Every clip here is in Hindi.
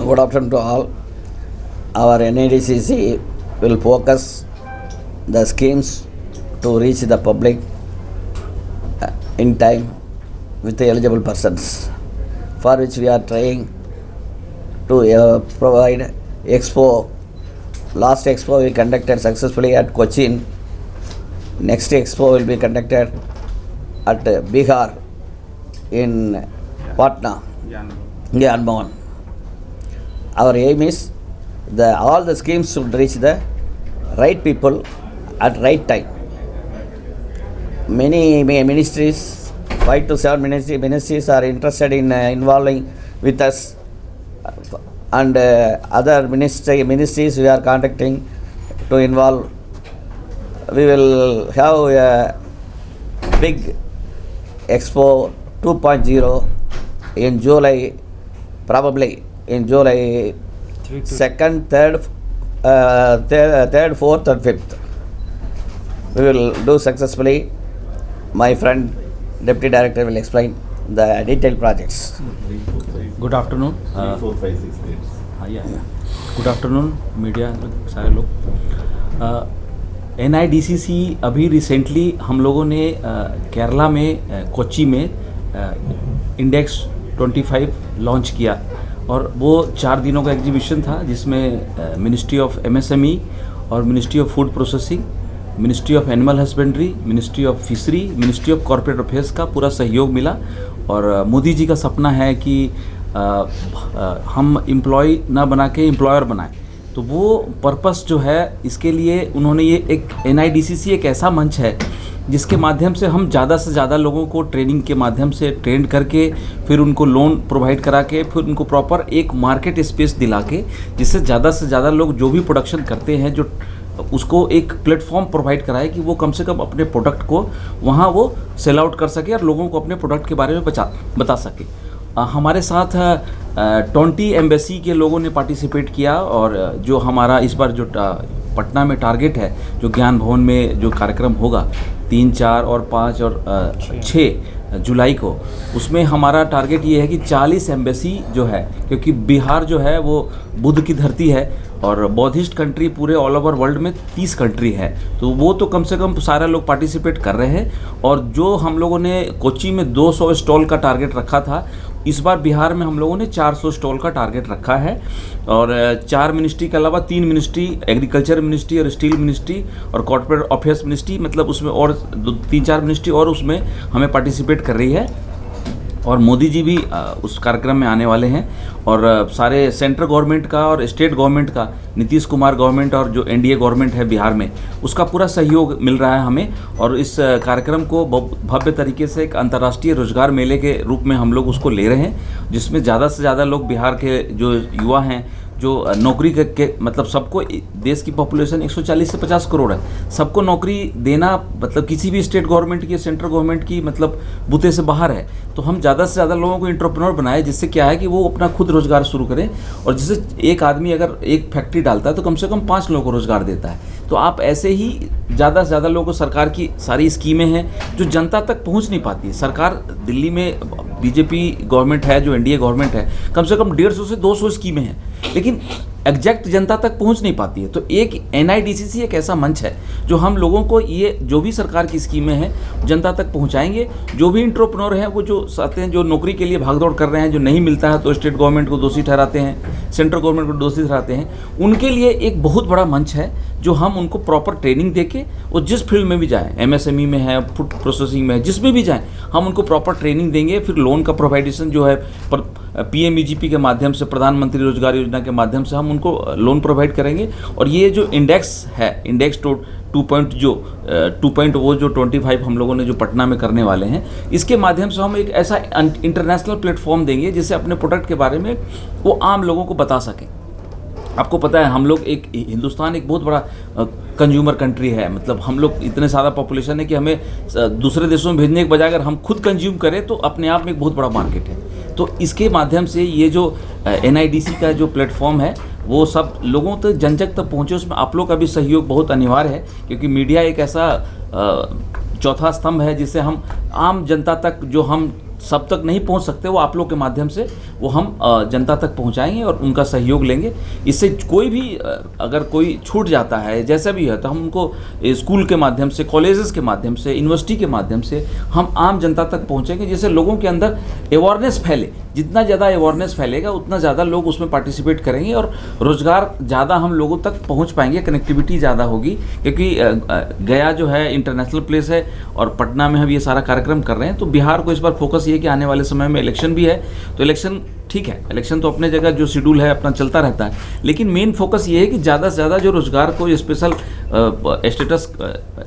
Good afternoon to all. Our NIDCC will focus the schemes to reach the public in time with the eligible persons, for which we are trying to provide expo. Last expo we conducted successfully at Cochin. Next expo will be conducted at Bihar in Patna, Gyan. Our aim is all the schemes should reach the right people at right time. Many ministries, 5 to 7 ministries are interested in involving with us, and other ministries we are contacting to involve. We will have a big Expo 2.0 in July, probably in July 2nd, 3rd, 4th and 5th. We will do successfully. My friend Deputy Director will explain the detailed projects. Good afternoon. 3, 4, 5, 6 dates. Good afternoon media सारे लोग. NIDCC अभी रिसेंटली हम लोगों ने केरला में कोच्चि में इंडेक्स 25 लॉन्च किया, और वो 4 दिनों का एग्जीबिशन था जिसमें मिनिस्ट्री ऑफ MSME और ministry of food processing, ministry of animal husbandry, ministry of fishery, ministry of corporate affairs का पूरा सहयोग मिला. और मोदी जी का सपना है कि हम एम्प्लॉय ना बना के एम्प्लॉयर बनाएं, तो वो पर्पस जो है इसके लिए उन्होंने ये एक NIDCC एक ऐसा मंच है जिसके माध्यम से हम ज़्यादा से ज़्यादा लोगों को ट्रेनिंग के माध्यम से ट्रेन करके, फिर उनको लोन प्रोवाइड करा के, फिर उनको प्रॉपर एक मार्केट स्पेस दिला के, जिससे ज़्यादा से ज़्यादा लोग जो भी प्रोडक्शन करते हैं जो उसको एक प्लेटफॉर्म प्रोवाइड कराए कि वो कम से कम अपने प्रोडक्ट को वहाँ वो सेल आउट कर सके और लोगों को अपने प्रोडक्ट के बारे में बता सके. हमारे साथ 20 एम्बेसी के लोगों ने पार्टिसिपेट किया, और जो हमारा इस बार जो पटना में टारगेट है, जो ज्ञान भवन में जो कार्यक्रम होगा 3, 4 और 5 और 6 जुलाई को, उसमें हमारा टारगेट ये है कि 40 एम्बेसी जो है, क्योंकि बिहार जो है वो बुद्ध की धरती है और बौद्धिस्ट कंट्री पूरे ऑल ओवर वर्ल्ड में 30 कंट्री है, तो वो तो कम से कम सारे लोग पार्टिसिपेट कर रहे हैं. और जो हम लोगों ने कोच्चि में 200 स्टॉल का टारगेट रखा था, इस बार बिहार में हम लोगों ने 400 स्टॉल का टारगेट रखा है. और 4 मिनिस्ट्री के अलावा 3 मिनिस्ट्री, एग्रीकल्चर मिनिस्ट्री और स्टील मिनिस्ट्री और कॉर्पोरेट अफेयर्स मिनिस्ट्री, मतलब उसमें और 3-4 मिनिस्ट्री और उसमें हमें पार्टिसिपेट कर रही है. और मोदी जी भी उस कार्यक्रम में आने वाले हैं, और सारे सेंट्रल गवर्नमेंट का और स्टेट गवर्नमेंट का, नीतीश कुमार गवर्नमेंट और जो NDA गवर्नमेंट है बिहार में, उसका पूरा सहयोग मिल रहा है हमें. और इस कार्यक्रम को भव्य तरीके से एक अंतर्राष्ट्रीय रोजगार मेले के रूप में हम लोग उसको ले रहे हैं, जिसमें ज़्यादा से ज़्यादा लोग बिहार के जो युवा हैं, जो नौकरी के मतलब सबको, देश की पॉपुलेशन 140 से 50 करोड़ है, सबको नौकरी देना मतलब किसी भी स्टेट गवर्नमेंट की, सेंट्रल गवर्नमेंट की मतलब बूते से बाहर है. तो हम ज़्यादा से ज़्यादा लोगों को एंटरप्रेन्योर बनाए, जिससे क्या है कि वो अपना खुद रोजगार शुरू करें. और जिससे एक आदमी अगर एक फैक्ट्री डालता है तो कम से कम 5 लोगों को रोजगार देता है. तो आप ऐसे ही ज़्यादा से ज़्यादा लोगों को, सरकार की सारी स्कीमें हैं जो जनता तक पहुँच नहीं पाती है. सरकार दिल्ली में BJP गवर्नमेंट है, जो NDA गवर्नमेंट है, कम से कम 150 से 200 स्कीमें हैं, लेकिन एग्जैक्ट जनता तक पहुंच नहीं पाती है. तो एक NIDCC एक ऐसा मंच है जो हम लोगों को ये जो भी सरकार की स्कीमें हैं जनता तक पहुंचाएंगे. जो भी एंटरप्रेन्योर हैं, वो जो चाहते हैं, जो नौकरी के लिए भागदौड़ कर रहे हैं, जो नहीं मिलता है तो स्टेट गवर्नमेंट को दोषी ठहराते हैं, सेंट्रल गवर्नमेंट को दोषी ठहराते हैं, उनके लिए एक बहुत बड़ा मंच है जो हम उनको प्रॉपर ट्रेनिंग देके, वो जिस फील्ड में भी जाएँ, MSME में है, फूड प्रोसेसिंग में है, जिसमें भी जाएँ, हम उनको प्रॉपर ट्रेनिंग देंगे. फिर लोन का प्रोवाइडेशन जो है PMEGP के माध्यम से, प्रधानमंत्री रोजगार योजना के माध्यम से हम उनको लोन प्रोवाइड करेंगे. और ये जो इंडेक्स है, इंडेक्स 2.0 वो जो 25 हम लोगों ने जो पटना में करने वाले हैं, इसके माध्यम से हम एक ऐसा इंटरनेशनल प्लेटफॉर्म देंगे जिससे अपने प्रोडक्ट के बारे में वो आम लोगों को बता सकें. आपको पता है हम लोग हिंदुस्तान एक बहुत बड़ा कंज्यूमर कंट्री है, मतलब हम लोग इतने ज़्यादा पॉपुलेशन है कि हमें दूसरे देशों में भेजने के बजाय अगर हम खुद कंज्यूम करें तो अपने आप में एक बहुत बड़ा मार्केट है. तो इसके माध्यम से ये जो NIDCC का जो प्लेटफॉर्म है वो सब लोगों तक, जन तक पहुँचे, उसमें आप लोग का भी सहयोग बहुत अनिवार्य है, क्योंकि मीडिया एक ऐसा चौथा स्तंभ है जिससे हम आम जनता तक जो हम सब तक नहीं पहुंच सकते, वो आप लोग के माध्यम से वो हम जनता तक पहुंचाएंगे और उनका सहयोग लेंगे। इससे कोई भी अगर कोई छूट जाता है जैसा भी है तो हम उनको स्कूल के माध्यम से, कॉलेजेस के माध्यम से, यूनिवर्सिटी के माध्यम से हम आम जनता तक पहुंचेंगे, जिससे लोगों के अंदर अवेयरनेस फैले। जितना ज़्यादा अवेयरनेस फैलेगा उतना ज़्यादा लोग उसमें पार्टिसिपेट करेंगे और रोज़गार ज़्यादा हम लोगों तक पहुंच पाएंगे, कनेक्टिविटी ज़्यादा होगी। क्योंकि गया जो है इंटरनेशनल प्लेस है और पटना में हम ये सारा कार्यक्रम कर रहे हैं, तो बिहार को इस बार फोकस ये कि आने वाले समय में इलेक्शन भी है, तो इलेक्शन ठीक है, इलेक्शन तो अपने जगह जो शेड्यूल है अपना चलता रहता है, लेकिन मेन फोकस ये है कि ज़्यादा से ज़्यादा जो रोज़गार को स्पेशल स्टेटस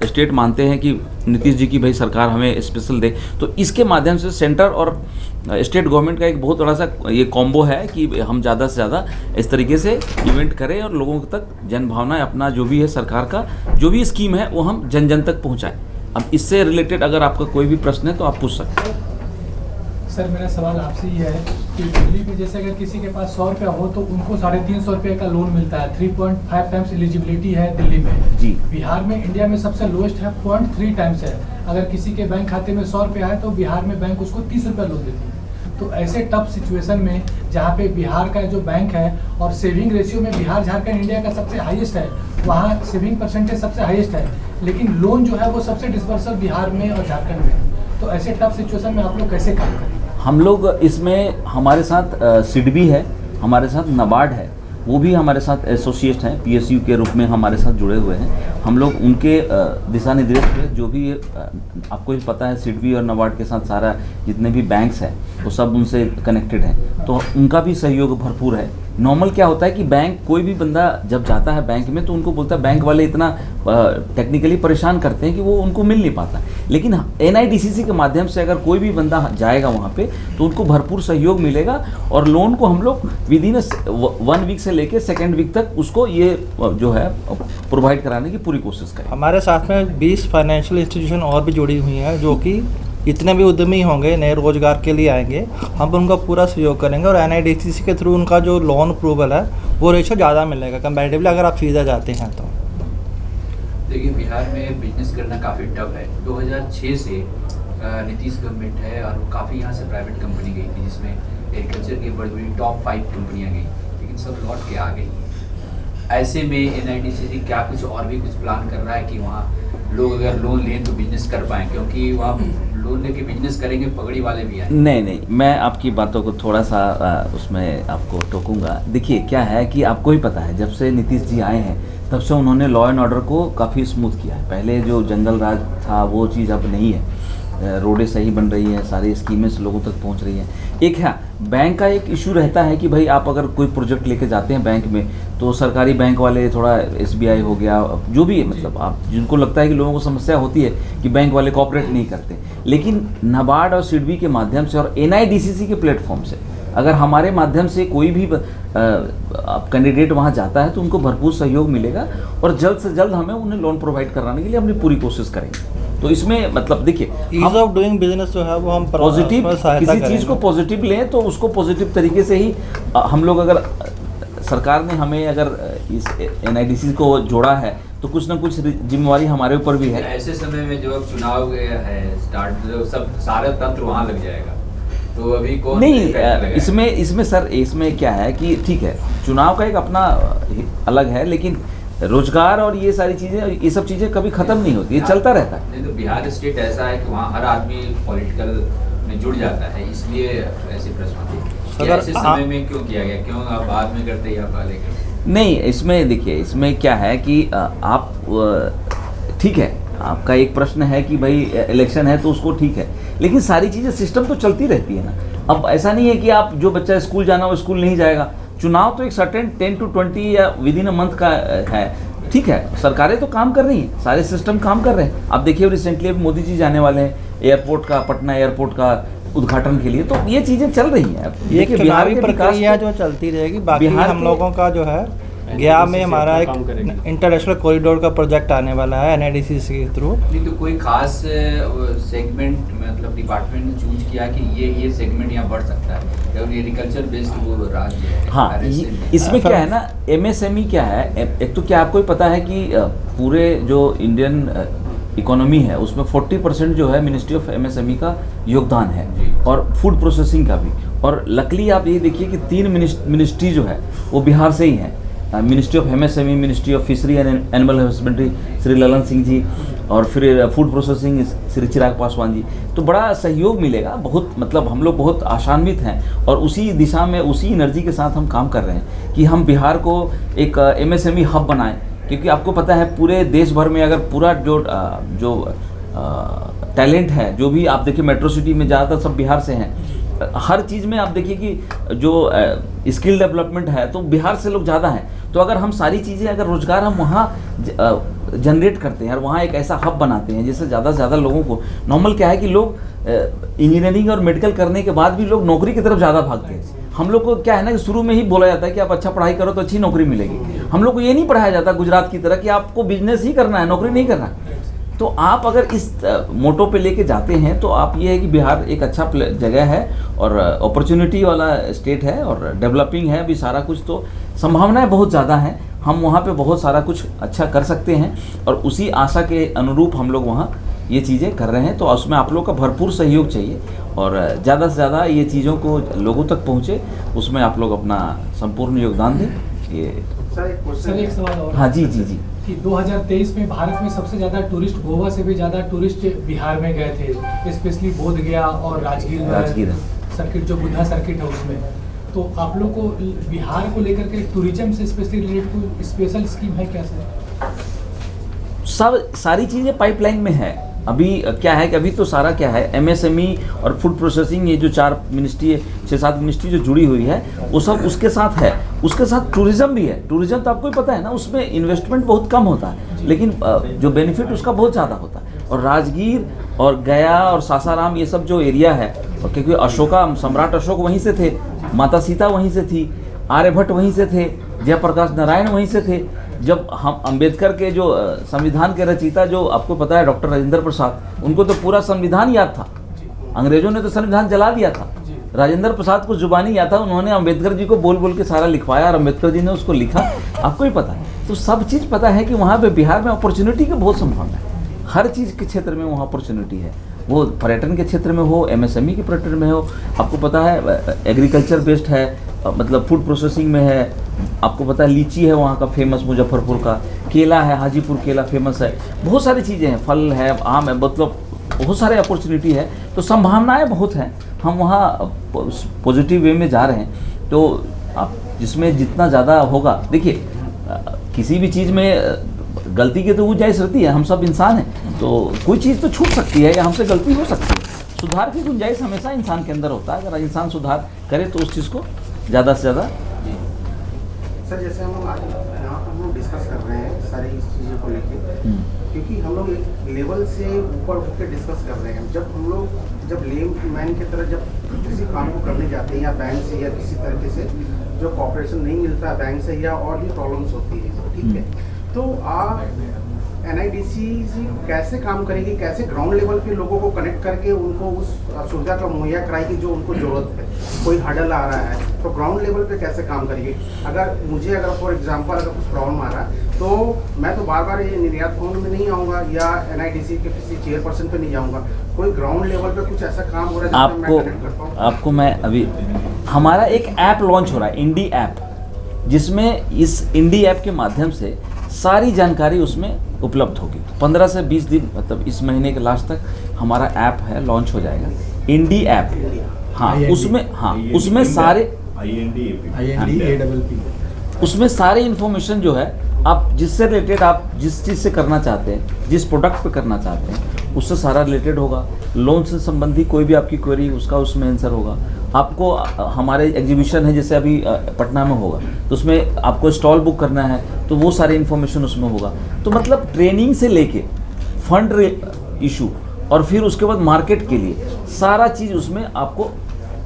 स्टेट मानते हैं कि नीतीश जी की भाई सरकार हमें स्पेशल दे, तो इसके माध्यम से सेंटर और स्टेट गवर्नमेंट का एक बहुत बड़ा सा ये कॉम्बो है कि हम ज़्यादा से ज़्यादा इस तरीके से इवेंट करें और लोगों तक जन भावना अपना जो भी है सरकार का जो भी स्कीम है वो हम जन जन तक पहुँचाएँ। अब इससे रिलेटेड अगर आपका कोई भी प्रश्न है तो आप पूछ सकते हैं। सर मेरा सवाल आपसे ये है कि दिल्ली में जैसे अगर किसी के पास 100 रुपया हो तो उनको 350 रुपये का लोन मिलता है, 3.5 टाइम्स एलिजिबिलिटी है दिल्ली में जी। बिहार में इंडिया में सबसे लोएस्ट है, 0.3 टाइम्स है। अगर किसी के बैंक खाते में 100 रुपया है तो बिहार में बैंक उसको 30 रुपया लोन देती है। तो ऐसे टफ सिचुएशन में जहाँ पे बिहार का जो बैंक है और सेविंग रेशियो में बिहार झारखंड इंडिया का सबसे हाईएस्ट है, वहाँ सेविंग परसेंटेज सबसे हाईएस्ट है, लेकिन लोन जो है वो सबसे डिस्पर्सल बिहार में और झारखंड में। तो ऐसे टफ सिचुएशन में आप लोग कैसे काम करेंगे? हम लोग इसमें हमारे साथ सिडबी है, हमारे साथ नाबार्ड है, वो भी हमारे साथ एसोसिएट हैं, पीएसयू के रूप में हमारे साथ जुड़े हुए हैं। हम लोग उनके दिशा निर्देश पे जो भी आपको ही पता है सिडबी और नाबार्ड के साथ सारा जितने भी बैंक्स हैं वो सब उनसे कनेक्टेड हैं, तो उनका भी सहयोग भरपूर है। नॉर्मल क्या होता है कि बैंक कोई भी बंदा जब जाता है बैंक में तो उनको बोलता है, बैंक वाले इतना टेक्निकली परेशान करते हैं कि वो उनको मिल नहीं पाता, लेकिन NIDCC के माध्यम से अगर कोई भी बंदा जाएगा वहाँ पे तो उनको भरपूर सहयोग मिलेगा और लोन को हम लोग विदिन 1 वीक से लेके 2nd वीक तक उसको ये जो है प्रोवाइड कराने की पूरी कोशिश करें। हमारे साथ में 20 फाइनेंशियल इंस्टीट्यूशन और भी जुड़ी हुई हैं जो कि जितने भी उद्यमी होंगे नए रोजगार के लिए आएंगे हम उनका पूरा सहयोग करेंगे और NIDCC के थ्रू उनका जो लोन अप्रूवल है वो रेशो ज़्यादा मिलेगा कंपैरेटिवली अगर आप सीधा जाते हैं तो। देखिए बिहार में बिजनेस करना काफ़ी टफ है। 2006 से नीतीश गवर्नमेंट है और काफ़ी यहाँ से प्राइवेट कंपनी गई थी जिसमें एग्रीकल्चर की बड़ी बड़ी टॉप 5 कंपनियाँ गई, लेकिन सब लौट के आ गई। ऐसे में NIDCC क्या कुछ और भी कुछ प्लान कर रहा है कि वहाँ लोग अगर लोन लें तो बिजनेस कर पाएँ, क्योंकि वहाँ लोन लेके बिजनेस करेंगे पगड़ी वाले भी आए। नहीं, मैं आपकी बातों को थोड़ा सा उसमें आपको टोकूंगा। देखिए क्या है कि आपको ही पता है जब से नीतीश जी आए हैं तब से उन्होंने लॉ एंड ऑर्डर को काफ़ी स्मूथ किया है। पहले जो जंगल राज था वो चीज़ अब नहीं है, रोडें सही बन रही है, सारी स्कीमें से लोगों तक पहुंच रही हैं। एक है बैंक का एक इशू रहता है कि भाई आप अगर कोई प्रोजेक्ट लेके जाते हैं बैंक में तो सरकारी बैंक वाले थोड़ा SBI हो गया जो भी मतलब आप जिनको लगता है कि लोगों को समस्या होती है कि बैंक वाले कोऑपरेट नहीं करते, लेकिन नाबार्ड और सिडबी के माध्यम से और NIDCC के प्लेटफॉर्म से अगर हमारे माध्यम से कोई भी कैंडिडेट वहाँ जाता है तो उनको भरपूर सहयोग मिलेगा और जल्द से जल्द हमें उन्हें लोन प्रोवाइड कराने के लिए अपनी पूरी कोशिश करेंगे। तो इसमें मतलब देखिए ईज ऑफ डूइंग बिजनेस जो है वो हम पॉजिटिव किसी चीज़ को पॉजिटिव लें तो उसको पॉजिटिव तरीके से ही हम लोग अगर सरकार ने हमें अगर इस NIDCC को जोड़ा है तो कुछ ना कुछ जिम्मेवारी हमारे ऊपर भी है। ऐसे समय में जो अब चुनाव है स्टार्ट सब सारे तंत्र वहाँ लग जाएगा, तो अभी कौन नहीं इसमें सर इसमें क्या है कि ठीक है चुनाव का एक अपना अलग है, लेकिन रोजगार और ये सारी चीज़ें ये सब चीज़ें कभी ख़त्म नहीं होती, ये चलता रहता है। नहीं तो बिहार स्टेट ऐसा है कि वहाँ हर आदमी पॉलिटिकल में जुड़ जाता है, इसलिए ऐसे प्रश्न होते हैं। ऐसे समय में क्यों किया गया, क्यों आप बाद में करते या पहले करते? नहीं इसमें देखिए इसमें क्या है कि आप ठीक है आपका एक प्रश्न है कि भाई इलेक्शन है तो उसको ठीक है, लेकिन सारी चीज़ें सिस्टम तो चलती रहती है ना। अब ऐसा नहीं है कि आप जो बच्चा स्कूल जाना वो स्कूल नहीं जाएगा, चुनाव तो एक सर्टेन 10 to 20 या विदिन अ मंथ का है, ठीक है सरकारें तो काम कर रही हैं, सारे सिस्टम काम कर रहे हैं। आप देखिए रिसेंटली अभी मोदी जी जाने वाले हैं एयरपोर्ट का, पटना एयरपोर्ट का उद्घाटन के लिए, तो ये चीज़ें चल रही हैं। ये बिहार की प्रक्रिया जो चलती रहेगी, बाकी हम लोगों का जो है गया में हमारा एक इंटरनेशनल कॉरिडोर का प्रोजेक्ट आने वाला है NIDCC के थ्रू। नहीं तो कोई खास सेगमेंट मतलब डिपार्टमेंट ने चूज किया कि ये सेगमेंट यहाँ बढ़ सकता है, क्योंकि एग्रीकल्चर बेस्ड वो राज्य है। हाँ इसमें क्या है ना MSME क्या है, एक तो क्या आपको पता है कि पूरे जो इंडियन इकोनॉमी है उसमें 40% जो है मिनिस्ट्री ऑफ MSME का योगदान है, और फूड प्रोसेसिंग का भी। और लकली आप ये देखिए कि 3 मिनिस्ट्री जो है वो बिहार से ही है। Ministry of MSME, ministry of fishery and animal husbandry Shri Lalan Singh ji, और फिर फूड प्रोसेसिंग श्री चिराग पासवान जी। तो बड़ा सहयोग मिलेगा, बहुत मतलब हम लोग बहुत आशान्वित हैं और उसी दिशा में उसी एनर्जी के साथ हम काम कर रहे हैं कि हम बिहार को एक MSME हब बनाएं। क्योंकि आपको पता है पूरे देश भर में अगर पूरा जो टैलेंट है, जो भी आप देखिए मेट्रो सिटी में ज़्यादातर सब बिहार से हैं। हर चीज़ में आप देखिए कि जो स्किल डेवलपमेंट है तो बिहार से लोग ज़्यादा हैं। तो अगर हम सारी चीज़ें अगर रोज़गार हम वहाँ जनरेट करते हैं और वहाँ एक ऐसा हब बनाते हैं जिससे ज़्यादा से ज़्यादा लोगों को, नॉर्मल क्या है कि लोग इंजीनियरिंग और मेडिकल करने के बाद भी लोग नौकरी की तरफ ज़्यादा भागते हैं। हम लोग को क्या है ना कि शुरू में ही बोला जाता है कि आप अच्छा पढ़ाई करो तो अच्छी नौकरी मिलेगी। हम लोग को ये नहीं पढ़ाया जाता गुजरात की तरह कि आपको बिजनेस ही करना है, नौकरी नहीं करना है। तो आप अगर इस मोटो पे लेके जाते हैं तो आप ये है कि बिहार एक अच्छा जगह है और अपॉर्चुनिटी वाला स्टेट है और डेवलपिंग है अभी सारा कुछ, तो संभावनाएं बहुत ज़्यादा हैं। हम वहाँ पे बहुत सारा कुछ अच्छा कर सकते हैं और उसी आशा के अनुरूप हम लोग वहाँ ये चीज़ें कर रहे हैं। तो उसमें आप लोग का भरपूर सहयोग चाहिए और ज़्यादा से ज़्यादा ये चीज़ों को लोगों तक पहुँचे, उसमें आप लोग अपना संपूर्ण योगदान दें। ये सर एक सवाल और। हाँ जी जी जी। कि 2023 में भारत में सबसे ज़्यादा टूरिस्ट, गोवा से भी ज़्यादा टूरिस्ट बिहार में गए थे, स्पेशली बोध गया और राजगीर सर्किट जो बुद्धा सर्किट है उसमें। तो आप लोग को बिहार को लेकर के टूरिज्म से स्पेशली रिलेटेड कोई स्पेशल स्कीम है क्या सर? सब सारी चीज़ें पाइपलाइन में है। अभी क्या है कि अभी तो सारा क्या है MSME और फूड प्रोसेसिंग, ये जो 4 मिनिस्ट्री है, 6-7 मिनिस्ट्री जो जुड़ी हुई है वो सब उसके साथ है। उसके साथ टूरिज़्म भी है। टूरिज़्म तो आपको ही पता है ना, उसमें इन्वेस्टमेंट बहुत कम होता है लेकिन जो बेनिफिट उसका बहुत ज़्यादा होता है। और राजगीर और गया और सासाराम ये सब जो एरिया है, और क्योंकि अशोका सम्राट अशोक वहीं से थे, माता सीता वहीं से थी, आर्यभट्ट वहीं से थे, जयप्रकाश नारायण वहीं से थे। जब हम अंबेडकर के जो संविधान के रचयिता जो आपको पता है डॉक्टर राजेंद्र प्रसाद, उनको तो पूरा संविधान याद था। अंग्रेजों ने तो संविधान जला दिया था, राजेंद्र प्रसाद को जुबानी याद था, उन्होंने अंबेडकर जी को बोल बोल के सारा लिखवाया और अंबेडकर जी ने उसको लिखा, आपको ही पता है। तो सब चीज़ पता है कि वहाँ पे बिहार में अपॉर्चुनिटी की बहुत संभावना है। हर चीज़ के क्षेत्र में वहाँ अपॉर्चुनिटी है, वो पर्यटन के क्षेत्र में हो, MSME के पर्यटन में हो, आपको पता है एग्रीकल्चर बेस्ड है, मतलब फूड प्रोसेसिंग में है, आपको पता है लीची है वहाँ का फेमस, मुजफ्फरपुर का केला है, हाजीपुर केला फेमस है, बहुत सारी चीज़ें हैं, फल है, आम है, मतलब बहुत सारे अपॉर्चुनिटी है। तो संभावनाएं बहुत हैं, हम वहाँ पॉजिटिव वे में जा रहे हैं। तो आप जिसमें जितना ज़्यादा होगा, देखिए किसी भी चीज़ में गलती की तो गुंजाइश रहती है, हम सब इंसान हैं, तो कोई चीज़ तो छूट सकती है या हमसे गलती हो सकती है। सुधार की गुंजाइश हमेशा इंसान के अंदर होता है, अगर इंसान सुधार करे तो उस चीज़ को ज़्यादा से ज़्यादा। सर जैसे हम आज यहाँ पर हम डिस्कस कर रहे हैं सारी इस चीज़ों को लेके, क्योंकि हम लोग एक लेवल से ऊपर उठ के डिस्कस कर रहे हैं। जब लेम मैन की तरह जब किसी काम को करने जाते हैं या बैंक से या किसी तरीके से जो कॉपरेशन नहीं मिलता है बैंक से या और भी प्रॉब्लम्स होती है, ठीक है, तो आप NIDCC कैसे काम करेगी, कैसे ग्राउंड लेवल पे लोगों को कनेक्ट करके उनको उस सुविधा का मुहैया कराएगी जो उनको ज़रूरत है? कोई हडल आ रहा है तो ग्राउंड लेवल पे कैसे काम करेगी? अगर फॉर एग्जांपल अगर कुछ प्रॉब्लम आ रहा है तो मैं तो बार बार ये निर्यात भवन में नहीं आऊँगा या NIDCC के किसी चेयरपर्सन पे नहीं जाऊँगा। कोई ग्राउंड लेवल पे कुछ ऐसा काम हो रहा है आपको मैं अभी हमारा एक ऐप लॉन्च हो रहा है, इंडी ऐप, जिसमें इस इंडी ऐप के माध्यम से सारी जानकारी उसमें उपलब्ध होगी। 15 से 20 दिन, मतलब इस महीने के लास्ट तक हमारा ऐप है लॉन्च हो जाएगा, इंडी ऐप। उसमें सारे उसमें सारे इन्फॉर्मेशन जो है आप जिससे रिलेटेड, आप जिस चीज़ से करना चाहते हैं, जिस प्रोडक्ट पे करना चाहते हैं, उससे सारा रिलेटेड होगा। लोन से संबंधी कोई भी आपकी क्वेरी उसका उसमें आंसर होगा। आपको हमारे एग्जीबिशन है जैसे अभी पटना में होगा तो उसमें आपको स्टॉल बुक करना है तो वो सारे इन्फॉर्मेशन उसमें होगा। तो मतलब ट्रेनिंग से लेके फंड इशू और फिर उसके बाद मार्केट के लिए सारा चीज़ उसमें आपको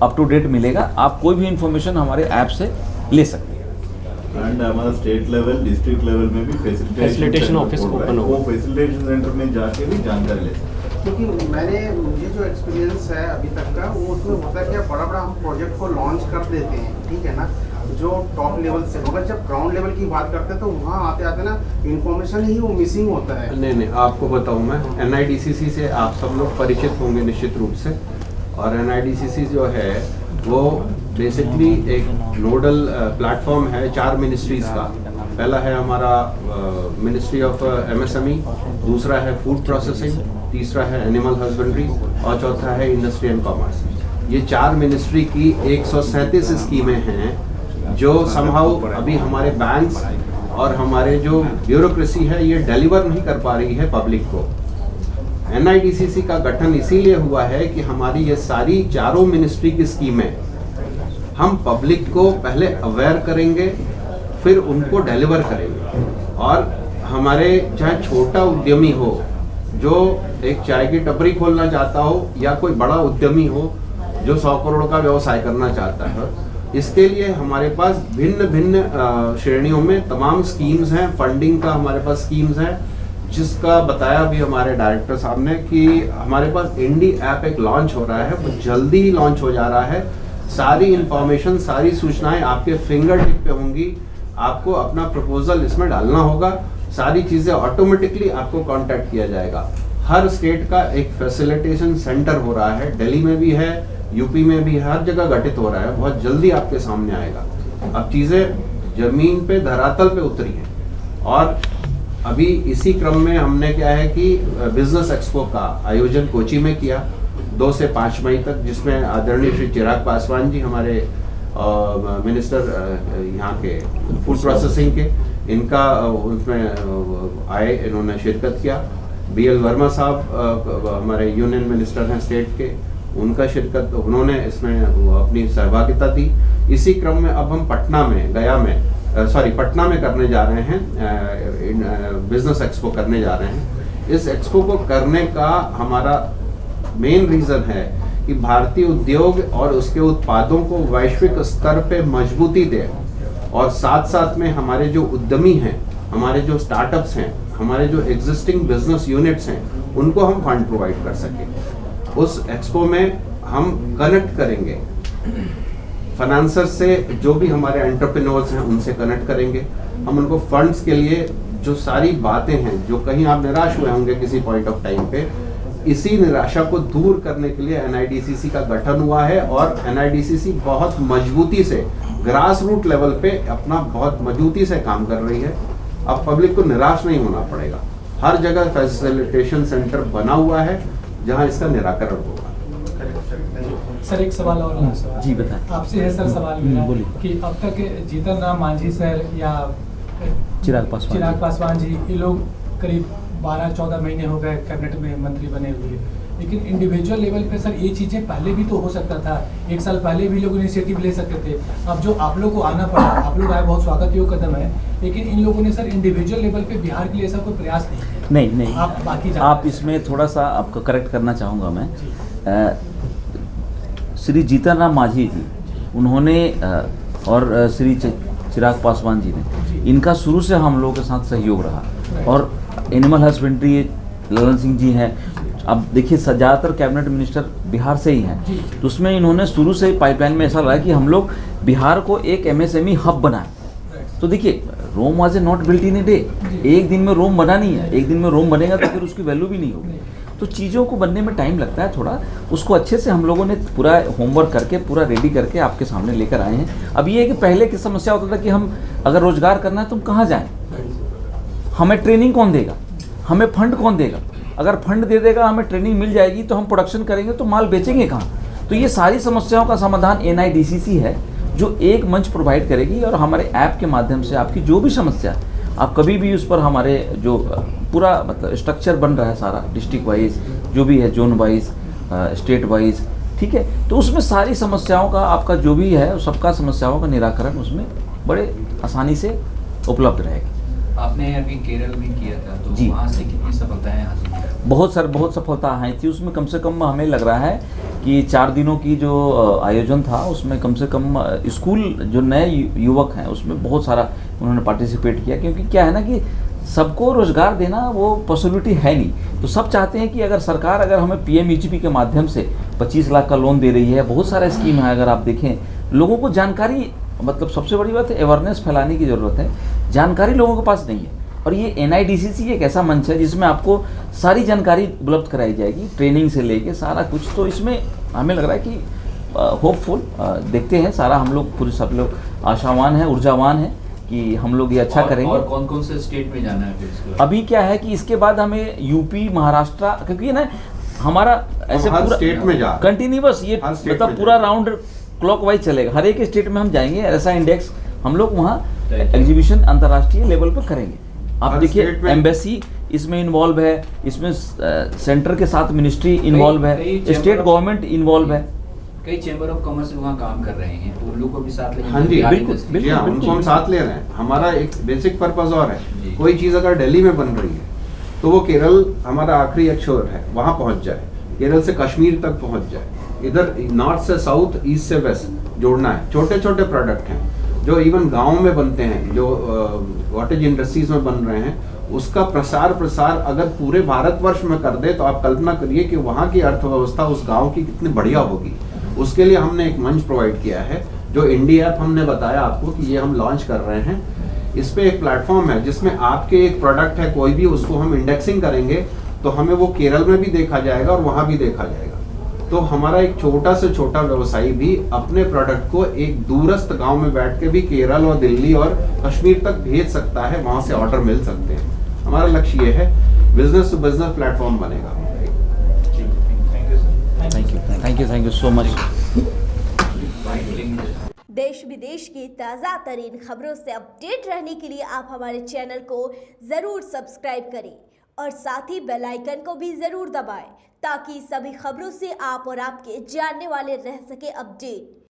अप टू डेट मिलेगा। आप कोई भी इन्फॉर्मेशन हमारे ऐप से ले सकते हैं। एंड हमारा स्टेट लेवल, डिस्ट्रिक्ट लेवल में भी फैसिलिटेशन ऑफिस ओपन होगा, वो फैसिलिटेशन सेंटर में जाके भी जानकारी ले सकते हैं। क्योंकि मुझे जो एक्सपीरियंस है अभी तक का, वो उसमें होता है कि बड़ा हम प्रोजेक्ट को लॉन्च कर देते हैं, ठीक है ना, जो टॉप लेवल से, मगर जब ग्राउंड लेवल की बात करते हैं तो वहाँ आते आते ना इन्फॉर्मेशन ही वो मिसिंग होता है। नहीं, आपको बताऊँ मैं, NIDCC से आप सब लोग परिचित होंगे निश्चित रूप से। और NIDCC जो है वो बेसिकली एक नोडल प्लेटफॉर्म है 4 मिनिस्ट्रीज़ का। पहला है हमारा मिनिस्ट्री ऑफ MSME, दूसरा है फूड प्रोसेसिंग, तीसरा है एनिमल हस्बेंड्री और चौथा है इंडस्ट्री एंड कॉमर्स। ये 4 मिनिस्ट्री की 137 स्कीमें हैं जो समहाउ अभी हमारे बैंक्स और हमारे जो ब्यूरोक्रेसी है ये डिलीवर नहीं कर पा रही है पब्लिक को। NIDCC का गठन इसीलिए हुआ है कि हमारी ये सारी 4 मिनिस्ट्री की स्कीमें हम पब्लिक को पहले अवेयर करेंगे, फिर उनको डिलीवर करेंगे। और हमारे चाहे छोटा उद्यमी हो जो एक चाय की टपरी खोलना चाहता हो या कोई बड़ा उद्यमी हो जो 100 करोड़ का व्यवसाय करना चाहता है, इसके लिए हमारे पास भिन्न भिन्न श्रेणियों में तमाम स्कीम्स हैं। फंडिंग का हमारे पास स्कीम्स हैं, जिसका बताया भी हमारे डायरेक्टर साहब ने कि हमारे पास इंडी ऐप एक लॉन्च हो रहा है, वो जल्दी ही लॉन्च हो जा रहा है। सारी इंफॉर्मेशन, सारी सूचनाएं आपके फिंगर टिप पे होंगी। आपको अपना प्रपोजल इसमें डालना होगा, सारी चीज़ें ऑटोमेटिकली आपको कांटेक्ट किया जाएगा। हर स्टेट का एक फैसिलिटेशन सेंटर हो रहा है, दिल्ली में भी है, यूपी में भी, हर जगह गठित हो रहा है, बहुत जल्दी आपके सामने आएगा। अब चीज़ें जमीन पे धरातल पे उतरी हैं और अभी इसी क्रम में हमने क्या है कि बिजनेस एक्सपो का आयोजन कोची में किया 2 से 5 मई तक, जिसमें आदरणीय श्री चिराग पासवान जी हमारे मिनिस्टर यहाँ के फूड प्रोसेसिंग के, इनका उसमें आए, इन्होंने शिरकत किया। BL वर्मा साहब हमारे यूनियन मिनिस्टर हैं स्टेट के, उनका शिरकत, उन्होंने इसमें अपनी सहभागिता दी। इसी क्रम में अब हम पटना में पटना में करने जा रहे हैं, बिजनेस एक्सपो करने जा रहे हैं। इस एक्सपो को करने का हमारा मेन रीज़न है कि भारतीय उद्योग और उसके उत्पादों को वैश्विक स्तर पे मजबूती दे और साथ साथ में हमारे जो उद्यमी हैं, हमारे जो स्टार्टअप्स हैं, हमारे जो एग्जिस्टिंग बिजनेस यूनिट्स हैं, उनको हम फंड प्रोवाइड कर सकें। उस एक्सपो में हम कनेक्ट करेंगे फाइनेंसर से, जो भी हमारे एंटरप्रेन्योर्स हैं उनसे कनेक्ट करेंगे। हम उनको फंड्स के लिए जो सारी बातें हैं, जो कहीं आप निराश हुए होंगे किसी पॉइंट ऑफ टाइम पे, इसी निराशा को दूर करने के लिए NIDCC का गठन हुआ है और NIDCC बहुत मजबूती से ग्रास रूट लेवल पे अपना बहुत मजबूती से काम कर रही है। अब पब्लिक को निराश नहीं होना पड़ेगा, हर जगह फैसिलिटेशन सेंटर बना हुआ है जहां इसका निराकरण होगा। सर एक सवाल और जी बताएं। आपसे है सर सवाल मेरा कि अब तक जीतन राम मांझी सर या चिराग पासवान जी, ये लोग करीब 12-14 महीने हो गए कैबिनेट में मंत्री बने हुए, लेकिन इंडिविजुअल लेवल पे सर ये चीज़ें पहले भी तो हो सकता था, 1 साल पहले भी लोग इनिशिएटिव ले सकते थे। अब जो आप लोग को आना पड़ा, आप लोग आए, बहुत स्वागत योग्य कदम है, लेकिन इन लोगों ने सर इंडिविजुअल लेवल पे बिहार के लिए ऐसा कोई प्रयास नहीं किया। नहीं आप बाकी आप इसमें थोड़ा सा आपको करेक्ट करना चाहूँगा मैं। श्री जीतन राम मांझी जी, उन्होंने और श्री चिराग पासवान जी ने, इनका शुरू से हम लोगों के साथ सहयोग रहा। और एनिमल हस्बेंड्री ललन सिंह जी हैं, अब देखिए ज़्यादातर कैबिनेट मिनिस्टर बिहार से ही हैं, तो उसमें इन्होंने शुरू से ही पाइपलाइन में ऐसा रहा कि हम लोग बिहार को एक MSME हब बनाएं। तो देखिए Rome was a not built in a day, एक दिन में रोम बना नहीं है, एक दिन में रोम बनेगा तो फिर उसकी वैल्यू भी नहीं होगी। तो चीज़ों को बनने में टाइम लगता है थोड़ा, उसको अच्छे से हम लोगों ने पूरा होमवर्क करके पूरा रेडी करके आपके सामने लेकर आए हैं। अब ये है कि पहले की समस्या होता था कि हम अगर रोजगार करना है तो हम कहाँ जाएँ, हमें ट्रेनिंग कौन देगा, हमें फंड कौन देगा, अगर फंड दे देगा हमें ट्रेनिंग मिल जाएगी तो हम प्रोडक्शन करेंगे तो माल बेचेंगे कहाँ। तो ये सारी समस्याओं का समाधान NIDCC है जो एक मंच प्रोवाइड करेगी और हमारे ऐप के माध्यम से आपकी जो भी समस्या है आप कभी भी उस पर हमारे जो पूरा मतलब स्ट्रक्चर बन रहा है सारा डिस्ट्रिक्ट वाइज जो भी है, जोन वाइज, स्टेट वाइज, ठीक है, तो उसमें सारी समस्याओं का आपका जो भी है सबका समस्याओं का निराकरण उसमें बड़े आसानी से उपलब्ध रहेगा। आपने अभी केरल में किया था तो जी, वहाँ से कितनी सफलताएं हासिल की? बहुत सफलता आई थी उसमें। कम से कम हमें लग रहा है कि 4 दिनों की जो आयोजन था उसमें कम से कम स्कूल जो नए युवक हैं उसमें बहुत सारा उन्होंने पार्टिसिपेट किया, क्योंकि क्या है ना कि सबको रोजगार देना वो पॉसिबिलिटी है नहीं। तो सब चाहते हैं कि अगर सरकार अगर हमें PMEGP के माध्यम से 25 लाख का लोन दे रही है, बहुत सारा स्कीम है, अगर आप देखें लोगों को जानकारी, मतलब सबसे बड़ी बात है अवेयरनेस फैलाने की ज़रूरत है, जानकारी लोगों के पास नहीं है। और ये NIDCC एक ऐसा मंच है जिसमें आपको सारी जानकारी उपलब्ध कराई जाएगी, ट्रेनिंग से लेके सारा कुछ। तो इसमें हमें लग रहा है कि होपफुल देखते हैं सारा, हम लोग पूरे सब लोग आशावान हैं, ऊर्जावान हैं कि हम लोग ये अच्छा करेंगे। और कौन कौन से स्टेट में जाना है फिर इसके बाद? अभी क्या है कि इसके बाद हमें यूपी, महाराष्ट्र, क्योंकि ना हमारा ऐसे हर पूरा स्टेट में जा कंटिन्यूअस ये हर स्टेट मतलब में पूरा जाएंगे। राउंड क्लॉक वाइज चलेगा। हर एक स्टेट में हम जाएंगे, ऐसा इंडेक्स हम लोग वहाँ Right. एग्जीबिशन अंतर्राष्ट्रीय लेवल पर करेंगे। आप हर देखिए स्टेट में- एम्बेसी इसमें इन्वॉल्व है, इसमें सेंटर के साथ मिनिस्ट्री इन्वॉल्व कई है, chamber state of- government involve है। कई चैम्बर ऑफ कॉमर्स वहाँ काम कर रहे हैं, तो उन लोगों को भी साथ लेके हाँ जी, बिहार बिल्कुल, industry- जी हाँ, बिल्कुल। उनको हम साथ ले रहे हैं। हमारा एक बेसिक पर्पस और जी। है, कोई चीज़ अगर दिल्ली में बन रही है तो वो केरल हमारा आखिरी एक्सोर है, वहाँ पहुँच जाए, केरल से कश्मीर तक पहुँच जाए, इधर नॉर्थ से साउथ, ईस्ट से वेस्ट जोड़ना है। छोटे छोटे प्रोडक्ट हैं जो इवन गांव में बनते हैं, जो कॉटेज इंडस्ट्रीज में बन रहे हैं, उसका प्रसार अगर पूरे भारतवर्ष में कर दे तो आप कल्पना करिए कि वहाँ की अर्थव्यवस्था उस गांव की कितनी बढ़िया होगी। उसके लिए हमने एक मंच प्रोवाइड किया है, जो इंडिया ऐप हमने बताया आपको कि ये हम लॉन्च कर रहे हैं। इस पे एक प्लेटफॉर्म है जिसमें आपके एक प्रोडक्ट है कोई भी, उसको हम इंडेक्सिंग करेंगे तो हमें वो केरल में भी देखा जाएगा और वहाँ भी देखा जाएगा। तो हमारा एक छोटा से छोटा व्यवसायी भी अपने प्रोडक्ट को एक दूरस्थ गांव में बैठ के भी केरल और दिल्ली और कश्मीर तक भेज सकता है, वहां से ऑर्डर मिल सकते हैं। हमारा लक्ष्य ये है, बिजनेस टू बिजनेस प्लेटफॉर्म बनेगा। Thank you so much. देश विदेश की ताज़ा तरीन खबरों से अपडेट रहने के लिए आप हमारे चैनल को ज़रूर सब्सक्राइब करें और साथ ही बेल आइकन को भी ज़रूर दबाएं ताकि सभी खबरों से आप और आपके जानने वाले रह सके अपडेट।